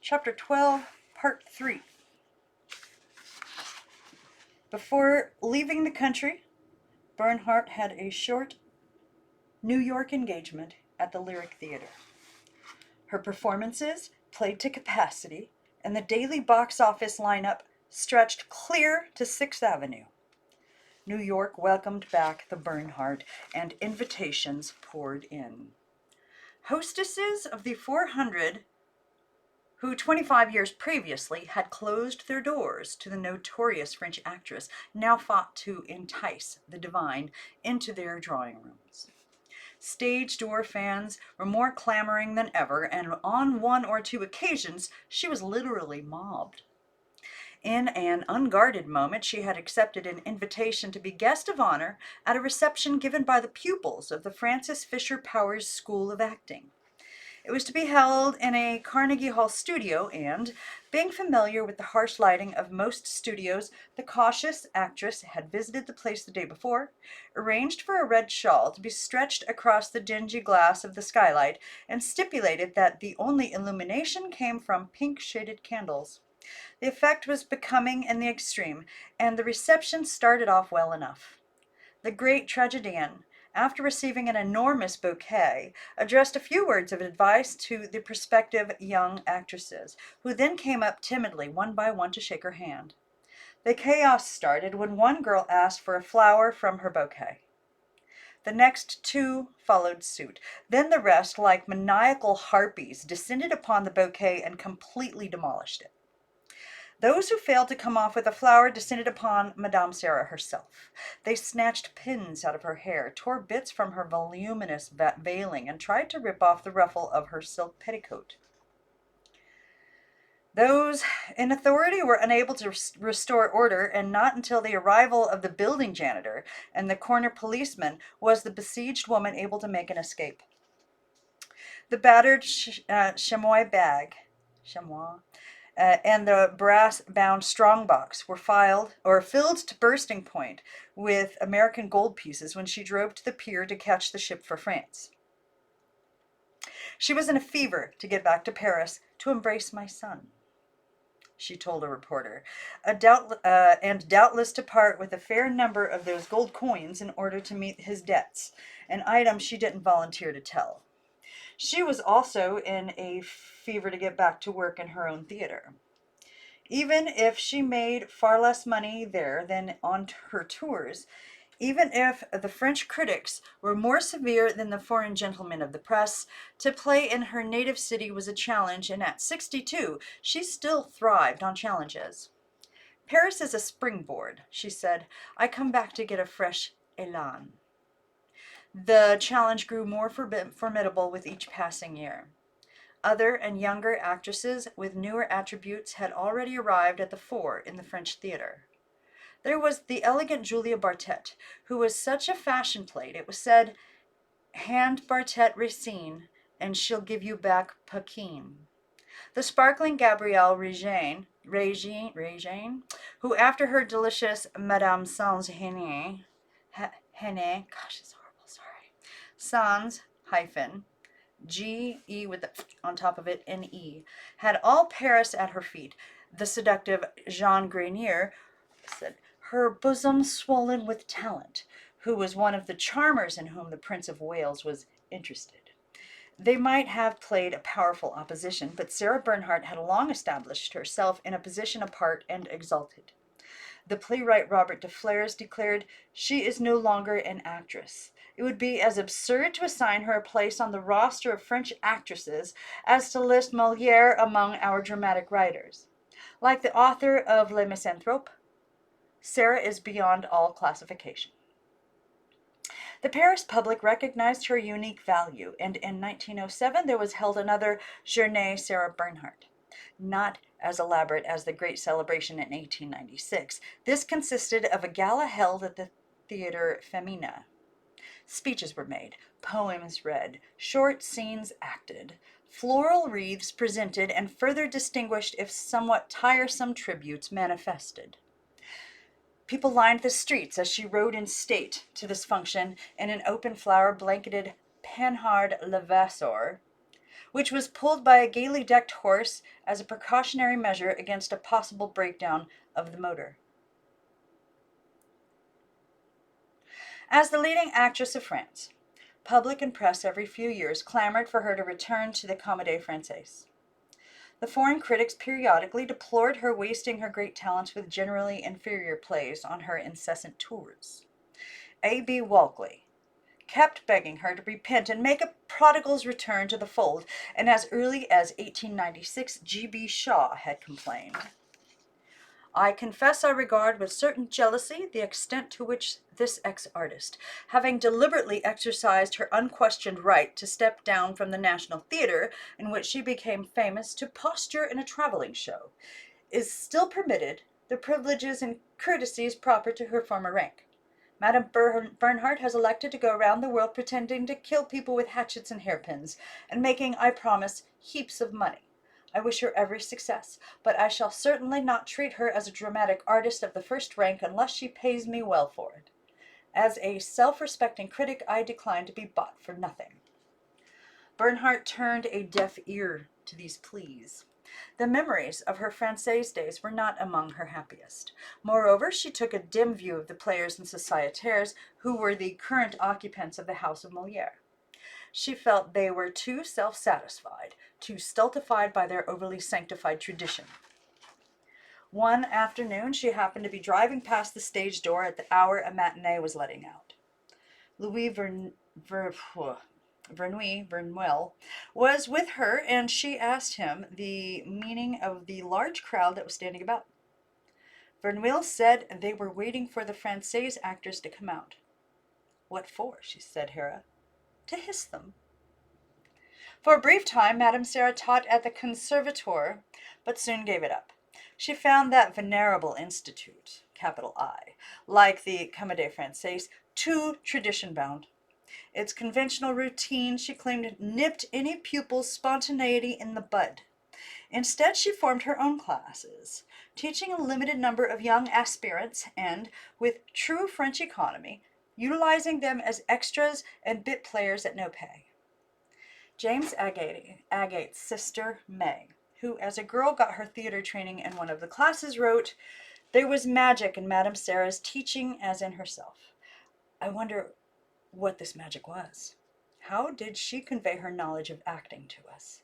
Chapter 12, Part 3. Before leaving the country, Bernhardt had a short New York engagement at the Lyric Theater. Her performances played to capacity, and the daily box office lineup stretched clear to 6th Avenue. New York welcomed back the Bernhardt, and invitations poured in. Hostesses of the 400 who 25 years previously had closed their doors to the notorious French actress, now fought to entice the divine into their drawing rooms. Stage door fans were more clamoring than ever, and on one or two occasions she was literally mobbed. In an unguarded moment, she had accepted an invitation to be guest of honor at a reception given by the pupils of the Francis Fisher Powers School of Acting. It was to be held in a Carnegie Hall studio, and, being familiar with the harsh lighting of most studios, the cautious actress had visited the place the day before, arranged for a red shawl to be stretched across the dingy glass of the skylight, and stipulated that the only illumination came from pink-shaded candles. The effect was becoming in the extreme, and the reception started off well enough. The great tragedian, after receiving an enormous bouquet, addressed a few words of advice to the prospective young actresses, who then came up timidly one by one to shake her hand. The chaos started when one girl asked for a flower from her bouquet. The next two followed suit. Then the rest, like maniacal harpies, descended upon the bouquet and completely demolished it. Those who failed to come off with a flower descended upon Madame Sarah herself. They snatched pins out of her hair, tore bits from her voluminous veiling, and tried to rip off the ruffle of her silk petticoat. Those in authority were unable to restore order, and not until the arrival of the building janitor and the corner policeman was the besieged woman able to make an escape. The battered chamois bag, and the brass-bound strongbox were filled to bursting point with American gold pieces when she drove to the pier to catch the ship for France. She was in a fever to get back to Paris to embrace my son, she told a reporter, and doubtless to part with a fair number of those gold coins in order to meet his debts, an item she didn't volunteer to tell. She was also in a fever to get back to work in her own theater. Even if she made far less money there than on her tours, even if the French critics were more severe than the foreign gentlemen of the press, to play in her native city was a challenge, and at 62, she still thrived on challenges. Paris is a springboard, she said. I come back to get a fresh élan. The challenge grew more formidable with each passing year. Other and younger actresses with newer attributes had already arrived at the fore in the French theater. There was the elegant Julia Bartet, who was such a fashion plate, it was said, hand Bartet Racine, and she'll give you back Paquin. The sparkling Gabrielle Regine, who after her delicious Madame Sans Hene, gosh, it's horrible, sorry, Sans hyphen, G-E with the on top of it, N-E, had all Paris at her feet. The seductive Jean Grenier said, her bosom swollen with talent, who was one of the charmers in whom the Prince of Wales was interested. They might have played a powerful opposition, but Sarah Bernhardt had long established herself in a position apart and exalted. The playwright Robert de Flers declared, she is no longer an actress. It would be as absurd to assign her a place on the roster of French actresses as to list Molière among our dramatic writers. Like the author of Les Misanthropes, Sarah is beyond all classification. The Paris public recognized her unique value, and in 1907 there was held another Journée Sarah Bernhardt. Not as elaborate as the great celebration in 1896. This consisted of a gala held at the Theatre Femina. Speeches were made, poems read, short scenes acted, floral wreaths presented, and further distinguished if somewhat tiresome tributes manifested. People lined the streets as she rode in state to this function in an open flower-blanketed Panhard Levasseur, which was pulled by a gaily decked horse as a precautionary measure against a possible breakdown of the motor. As the leading actress of France, public and press every few years clamored for her to return to the Comédie Française. The foreign critics periodically deplored her wasting her great talents with generally inferior plays on her incessant tours. A.B. Walkley kept begging her to repent and make a prodigal's return to the fold, and as early as 1896, G.B. Shaw had complained. I confess I regard with certain jealousy the extent to which this ex-artist, having deliberately exercised her unquestioned right to step down from the National Theatre, in which she became famous, to posture in a travelling show, is still permitted the privileges and courtesies proper to her former rank. Madame Bernhardt has elected to go around the world pretending to kill people with hatchets and hairpins, and making, I promise, heaps of money. I wish her every success, but I shall certainly not treat her as a dramatic artist of the first rank unless she pays me well for it. As a self-respecting critic, I decline to be bought for nothing. Bernhardt turned a deaf ear to these pleas. The memories of her Française days were not among her happiest. Moreover, she took a dim view of the players and sociétaires who were the current occupants of the house of Molière. She felt they were too self-satisfied, too stultified by their overly sanctified tradition. One afternoon, she happened to be driving past the stage door at the hour a matinee was letting out. Louis Verneuil was with her, and she asked him the meaning of the large crowd that was standing about. Verneuil said they were waiting for the Française actors to come out. What for? She said, Hera. To hiss them. For a brief time, Madame Sarah taught at the Conservatoire, but soon gave it up. She found that venerable institute, capital I, like the Comédie Française, too tradition-bound. Its conventional routine, she claimed, nipped any pupil's spontaneity in the bud. Instead, she formed her own classes, teaching a limited number of young aspirants and, with true French economy, utilizing them as extras and bit players at no pay. James Agate's sister, May, who as a girl got her theater training in one of the classes, wrote, "There was magic in Madame Sarah's teaching as in herself. I wonder what this magic was. How did she convey her knowledge of acting to us?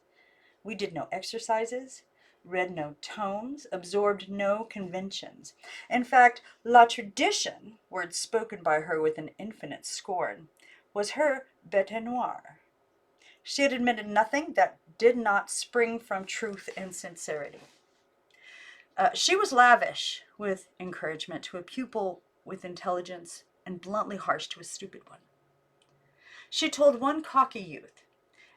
We did no exercises, read no tones, absorbed no conventions. In fact, la tradition, words spoken by her with an infinite scorn, was her bête noire. She had admitted nothing that did not spring from truth and sincerity. She was lavish with encouragement to a pupil with intelligence and bluntly harsh to a stupid one. She told one cocky youth,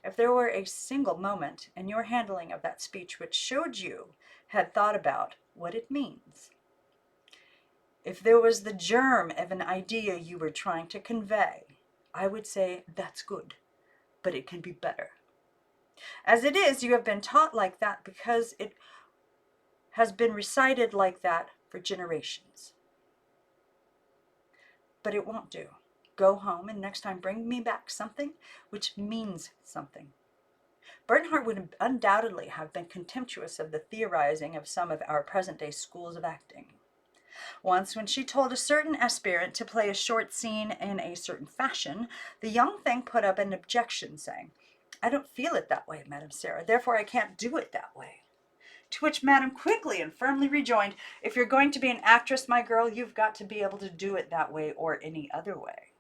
if there were a single moment in your handling of that speech which showed you had thought about what it means, if there was the germ of an idea you were trying to convey, I would say that's good, but it can be better. As it is, you have been taught like that because it has been recited like that for generations. But it won't do. Go home and next time bring me back something which means something." Bernhardt would undoubtedly have been contemptuous of the theorizing of some of our present-day schools of acting. Once, when she told a certain aspirant to play a short scene in a certain fashion, the young thing put up an objection, saying, "I don't feel it that way, Madame Sarah, therefore I can't do it that way." To which Madame quickly and firmly rejoined, "If you're going to be an actress, my girl, you've got to be able to do it that way or any other way."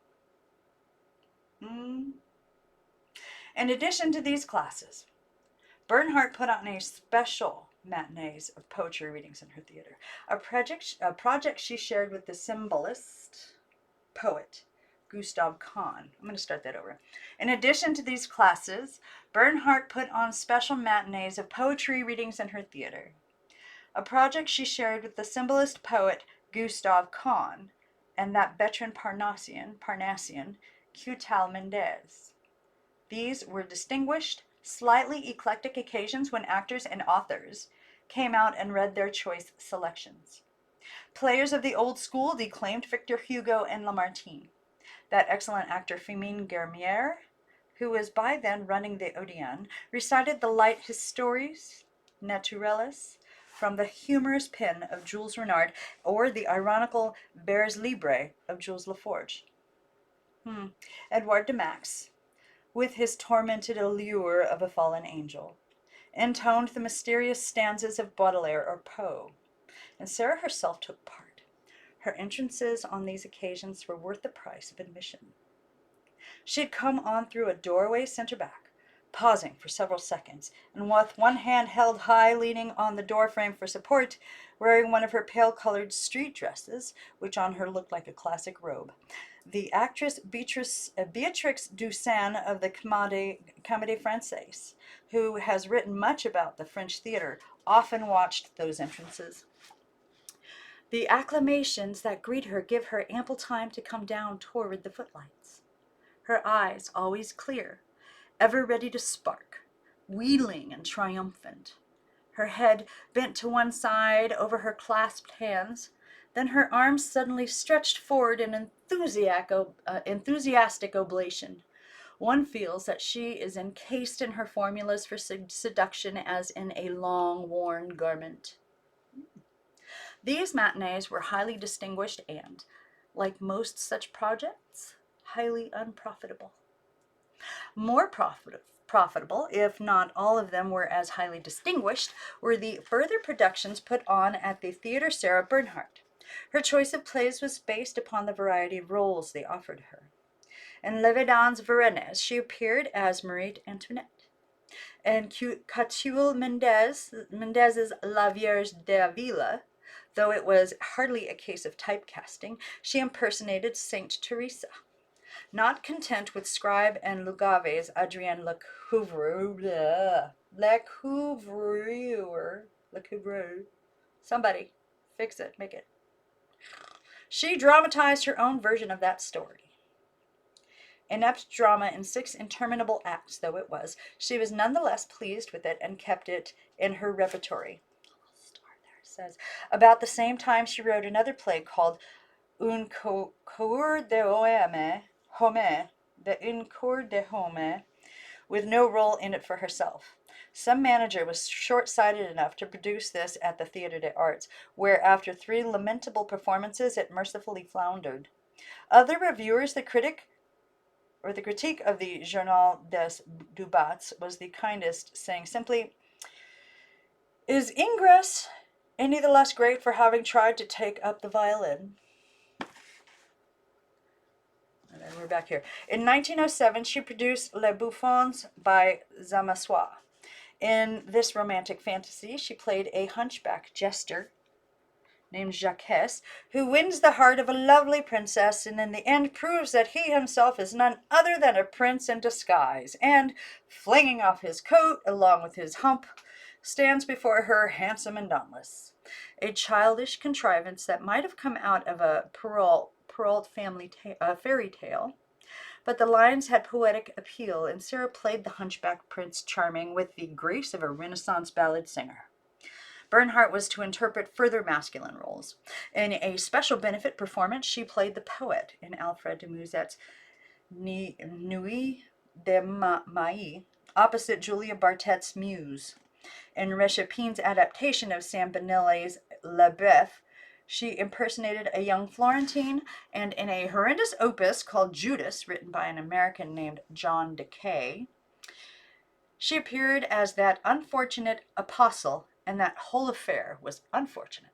In addition to these classes, Bernhardt put on a special matinees of poetry readings in her theater, a project she shared with the symbolist poet Gustav Kahn. I'm going to start that over. In addition to these classes, Bernhardt put on special matinees of poetry readings in her theater, a project she shared with the symbolist poet Gustav Kahn and that veteran Parnassian, Quetzal Mendez. These were distinguished, slightly eclectic occasions when actors and authors came out and read their choice selections. Players of the old school declaimed Victor Hugo and Lamartine. That excellent actor Firmin Guermier who was by then running the Odeon, recited the light histories naturalis from the humorous pen of Jules Renard or the ironical vers libre of Jules Laforge. Edouard de Max, with his tormented allure of a fallen angel, intoned the mysterious stanzas of Baudelaire or Poe, and Sarah herself took part. Her entrances on these occasions were worth the price of admission. She had come on through a doorway center back, pausing for several seconds, and with one hand held high, leaning on the doorframe for support, wearing one of her pale-colored street dresses, which on her looked like a classic robe. The actress Beatrix Dussan of the Comédie Française, who has written much about the French theater, often watched those entrances. The acclamations that greet her give her ample time to come down toward the footlights. Her eyes always clear, ever ready to spark, wheedling and triumphant. Her head bent to one side over her clasped hands, then her arms suddenly stretched forward in enthusiastic oblation. One feels that she is encased in her formulas for seduction as in a long-worn garment. These matinees were highly distinguished and, like most such projects, highly unprofitable. More profitable, if not all of them were as highly distinguished, were the further productions put on at the Theatre Sarah Bernhardt. Her choice of plays was based upon the variety of roles they offered her. In Levedon's Varennes, she appeared as Marie Antoinette. In Catulle Mendes's La Vierge d'Avila, though it was hardly a case of typecasting, she impersonated Saint Teresa. Not content with Scribe and Lugave's Adrienne Lecouvreur, somebody fix it, make it. She dramatized her own version of that story. Inept drama in 6 interminable acts though it was, she was nonetheless pleased with it and kept it in her repertory. Says. About the same time she wrote another play called Un cour de Homme, with no role in it for herself. Some manager was short-sighted enough to produce this at the Theatre des Arts, where after 3 lamentable performances it mercifully floundered. Other reviewers, the critique of the Journal des Dubats was the kindest, saying simply, "Is Ingress any the less great for having tried to take up the violin?" And then we're back here. In 1907, she produced Les Bouffons by Zamassois. In this romantic fantasy, she played a hunchback jester named Jacques, who wins the heart of a lovely princess and in the end proves that he himself is none other than a prince in disguise, and, flinging off his coat along with his hump, stands before her handsome and dauntless. A childish contrivance that might have come out of a Perrault family fairy tale, but the lines had poetic appeal, and Sarah played the hunchback Prince Charming with the grace of a Renaissance ballad singer. Bernhardt was to interpret further masculine roles. In a special benefit performance, she played the poet in Alfred de Musset's Nuit de Mailly, opposite Julia Bartet's Muse. In Réchapin's adaptation of Sam Bonelli's Le Bœuf, she impersonated a young Florentine, and in a horrendous opus called Judas, written by an American named John Decay, she appeared as that unfortunate apostle, and that whole affair was unfortunate.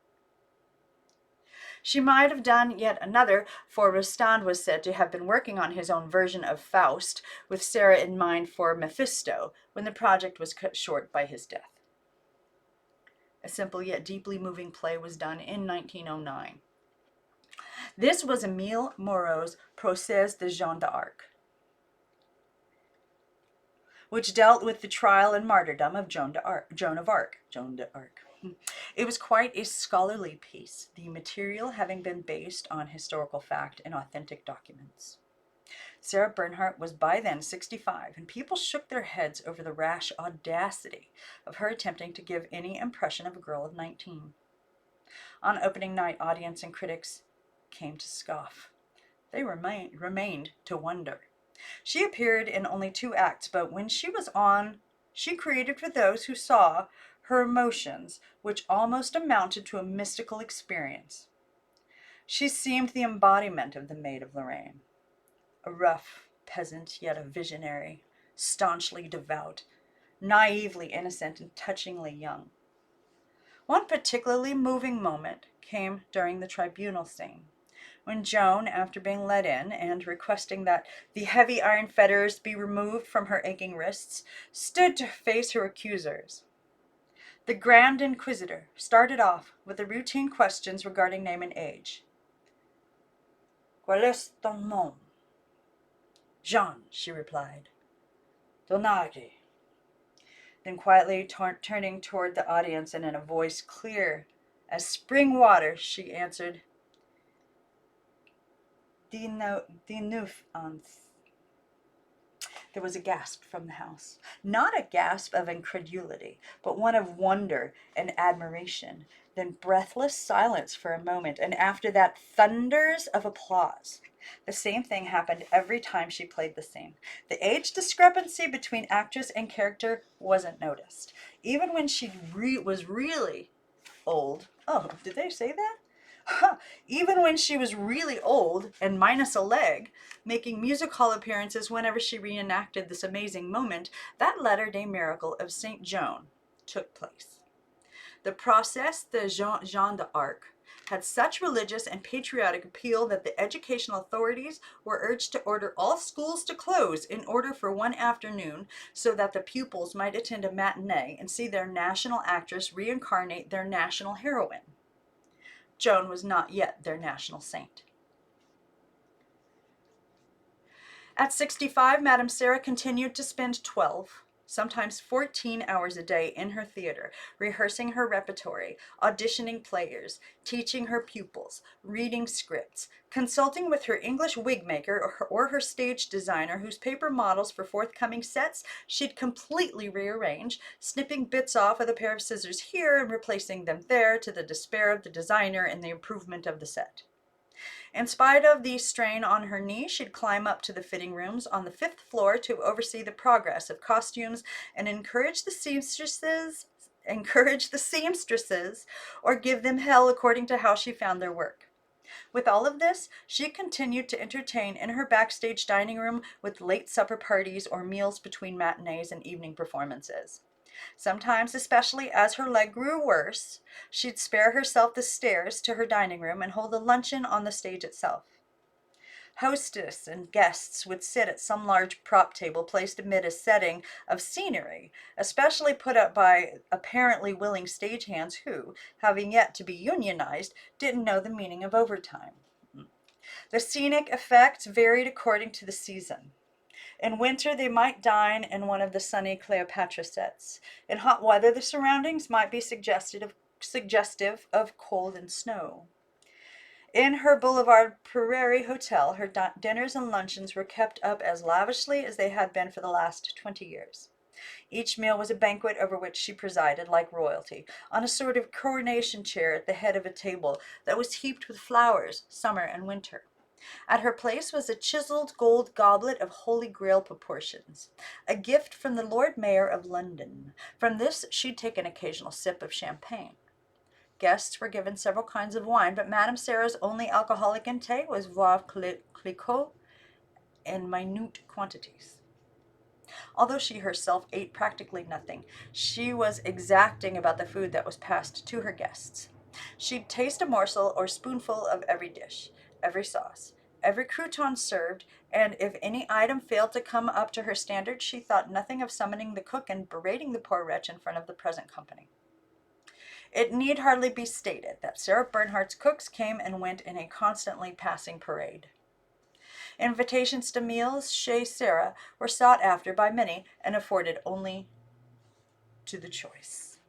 She might have done yet another, for Rostand was said to have been working on his own version of Faust, with Sarah in mind for Mephisto, when the project was cut short by his death. A simple yet deeply moving play was done in 1909. This was Émile Moreau's Procès de Jeanne d'Arc, which dealt with the trial and martyrdom of Joan of Arc. It was quite a scholarly piece, the material having been based on historical fact and authentic documents. Sarah Bernhardt was by then 65, and people shook their heads over the rash audacity of her attempting to give any impression of a girl of 19. On opening night, audience and critics came to scoff. They remained to wonder. She appeared in only 2 acts, but when she was on, she created for those who saw her emotions, which almost amounted to a mystical experience. She seemed the embodiment of the Maid of Lorraine, a rough peasant, yet a visionary, staunchly devout, naively innocent, and touchingly young. One particularly moving moment came during the tribunal scene, when Joan, after being led in and requesting that the heavy iron fetters be removed from her aching wrists, stood to face her accusers. The Grand Inquisitor started off with the routine questions regarding name and age. "Quel est ton nom?" "Jean," she replied. "Ton âge?" Then quietly turning toward the audience and in a voice clear as spring water, she answered, "Dix-neuf ans." There was a gasp from the house. Not a gasp of incredulity, but one of wonder and admiration. Then breathless silence for a moment, and after that, thunders of applause. The same thing happened every time she played the scene. The age discrepancy between actress and character wasn't noticed. Even when she was really old. Oh, did they say that? Huh. Even when she was really old and minus a leg, making music hall appearances whenever she reenacted this amazing moment, that latter-day miracle of Saint Joan took place. The process de Jeanne d'Arc had such religious and patriotic appeal that the educational authorities were urged to order all schools to close in order for one afternoon so that the pupils might attend a matinee and see their national actress reincarnate their national heroine. Joan was not yet their national saint. At 65, Madame Sarah continued to spend 12, sometimes 14 hours a day in her theater, rehearsing her repertory, auditioning players, teaching her pupils, reading scripts, consulting with her English wig maker or her stage designer, whose paper models for forthcoming sets she'd completely rearrange, snipping bits off with a pair of scissors here and replacing them there, to the despair of the designer and the improvement of the set. In spite of the strain on her knee, she'd climb up to the fitting rooms on the 5th floor to oversee the progress of costumes and encourage the seamstresses or give them hell according to how she found their work. With all of this, she continued to entertain in her backstage dining room with late supper parties or meals between matinees and evening performances. Sometimes, especially as her leg grew worse, she'd spare herself the stairs to her dining room and hold a luncheon on the stage itself. Hostess and guests would sit at some large prop table placed amid a setting of scenery, especially put up by apparently willing stagehands who, having yet to be unionized, didn't know the meaning of overtime. The scenic effects varied according to the season. In winter, they might dine in one of the sunny Cleopatra sets. In hot weather, the surroundings might be suggestive of cold and snow. In her Boulevard Prairie hotel, her dinners and luncheons were kept up as lavishly as they had been for the last 20 years. Each meal was a banquet over which she presided, like royalty, on a sort of coronation chair at the head of a table that was heaped with flowers, summer and winter. At her place was a chiseled gold goblet of Holy Grail proportions, a gift from the Lord Mayor of London. From this she'd take an occasional sip of champagne. Guests were given several kinds of wine, but Madame Sarah's only alcoholic intake was Veuve Clicquot in minute quantities. Although she herself ate practically nothing, she was exacting about the food that was passed to her guests. She'd taste a morsel or spoonful of every dish, every sauce, every crouton served, and if any item failed to come up to her standard, she thought nothing of summoning the cook and berating the poor wretch in front of the present company. It need hardly be stated that Sarah Bernhardt's cooks came and went in a constantly passing parade. Invitations to meals chez Sarah were sought after by many and afforded only to the choice.